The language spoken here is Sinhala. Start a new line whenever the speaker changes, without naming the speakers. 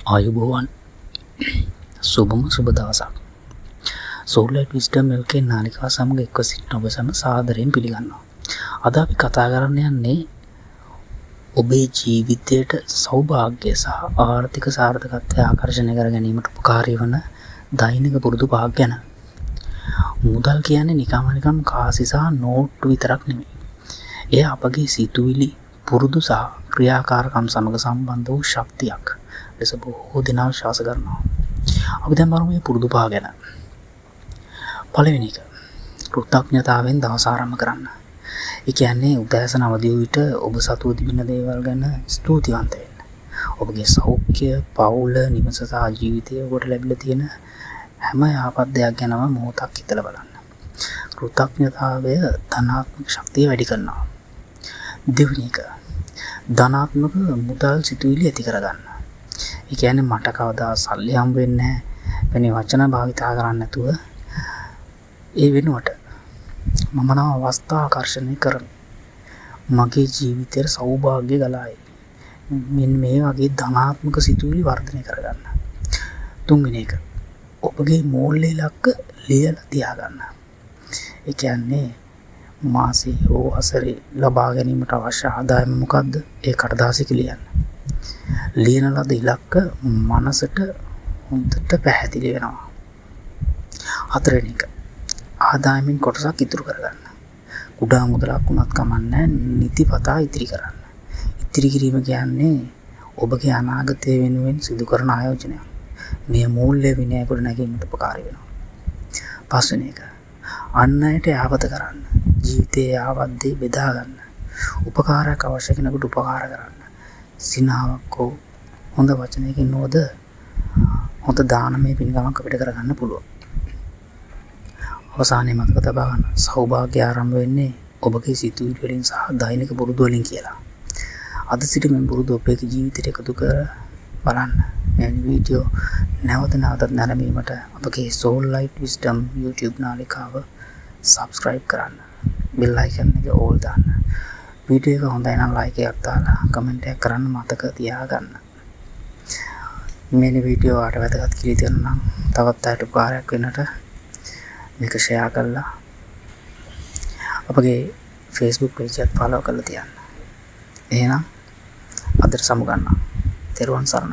ආයුබෝවන් සුබම සුබ දවසක්. සෝලයිට් විස්ඩම් එල්කේ නාලිකා සමග එක්ව සිටින ඔබ සැම සාදරයෙන් පිළිගන්නවා. අද අපි කතා කරන්න යන්නේ ඔබේ ජීවිතයට සෞභාග්‍ය සහ ආර්ථික සාර්ථකත්වය ආකර්ෂණය කර ගැනීමට උපකාරී වන දෛනික පුරුදු පහක් ගැන. මුදල් කියන්නේ නිකම් කාසි සහ නෝට්ටු විතරක් නෙමෙයි. එය අපගේ සිතුවිලි, පුරුදු සහ ක්‍රියාකාරකම් සමග සම්බන්ධ වූ ශක්තියක් ලෙස බොහෝ දෙනා විශ්වාස කරනවා. අපි දැන් බලමු මේ පුරුදු පහ ගැන. පළවෙනි එක, කෘතඥතාවෙන් දවස ආරම්භ කරන්න. ඒ කියන්නේ උදෑසන අවදි වූ විට ඔබ සතුව තිබෙන දේවල් ගැන ස්තුතිවන්ත වෙන්න. ඔබගේ සෞඛ්‍ය, පවුල, නිවස සහ ජීවිතය ඔබට ලැබිලා තියෙන හැම යහපත් දෙයක් ගැනම මොහොතක් හිතලා බලන්න. කෘතඥතාවය ධනාත්මක ශක්තිය වැඩි කරනවා. දෙවෙනි එක, ධනාත්මක මුදල් සිතුවිලි ඇති කරගන්න. ඒ කියන්නේ මට කවදා සල්ලි හම්බ වෙන්නේ නැහැ වෙන වචන භාවිතා කරන්නේ නැතුව ඒ වෙනුවට මම නම් අවස්ථා ආකර්ෂණය කරමි. මගේ ජීවිතයේ සෞභාග්‍ය ගලායි. මෙන්න මේ වගේ ධනාත්මක සිතුවිලි වර්ධනය කරගන්න. තුන්වෙනි එක, ඔබගේ මූල්‍ය ඉලක්ක ලියලා තියාගන්න. ඒ කියන්නේ මාසෙ හෝ වසරේ ලබා ගැනීමට අවශ්‍ය ආදායම මොකද්ද? ඒ කඩදාසියක ලියන්න. ලියන ලද ඉලක්ක මනසට හොඳට පැහැදිලි වෙනවා. හතරවෙනි එක, ආදායමින් කොටසක් ඉතුරු කරගන්න. කුඩා මුදලක් වුණත් කමන්නේ නිතිපතා ඉතිරි කරන්න. ඉතිරි කිරීම කියන්නේ ඔබගේ අනාගතය වෙනුවෙන් සිදු කරන ආයෝජනයක්. මේ මූල්‍ය විනය කොට නැගීමට උපකාරී වෙනවා. පස්වෙනි එක, අන් අයට යහපත කරන්න. ජීවිතයේ යහපත් දේ බෙදා ගන්න. උපකාරයක් අවශ්‍ය කෙනෙකුට උපකාර කරන්න. සිනාවක් හෝ හොඳ වචනයකින් නෝද හොඳ දානමය පින්කමක් අපිට කරගන්න පුළුවන්. අවසානයේ මතක තබා ගන්න, සෞභාග්‍ය ආරම්භ වෙන්නේ ඔබගේ සිතුවිලි වලින් සහ දෛනික පුරුදු වලින් කියලා. අද සිට මේ පුරුදු ඔබේ ජීවිතයට එකතු කර බලන්න. මේ වීඩියෝ නැවතත් නැරඹීමට අපගේ Soul Light Wisdom YouTube නාලිකාව subscribe කරන්න. bell icon එක all දාන්න. වීඩියෝ එක හොඳයි නම් like එකක් දාලා කමෙන්ට් එකක් කරන්න මතක තියාගන්න. මේ වීඩියෝ ආට වැදගත් කියලා තියෙනවා නම් තවත් අයට උපකාරයක් වෙන්නට මේක ෂෙයා කරලා අපගේ Facebook page එක follow කරලා තියන්න. එහෙනම් අදට සමු ගන්නවා. තෙරුවන් සරණයි.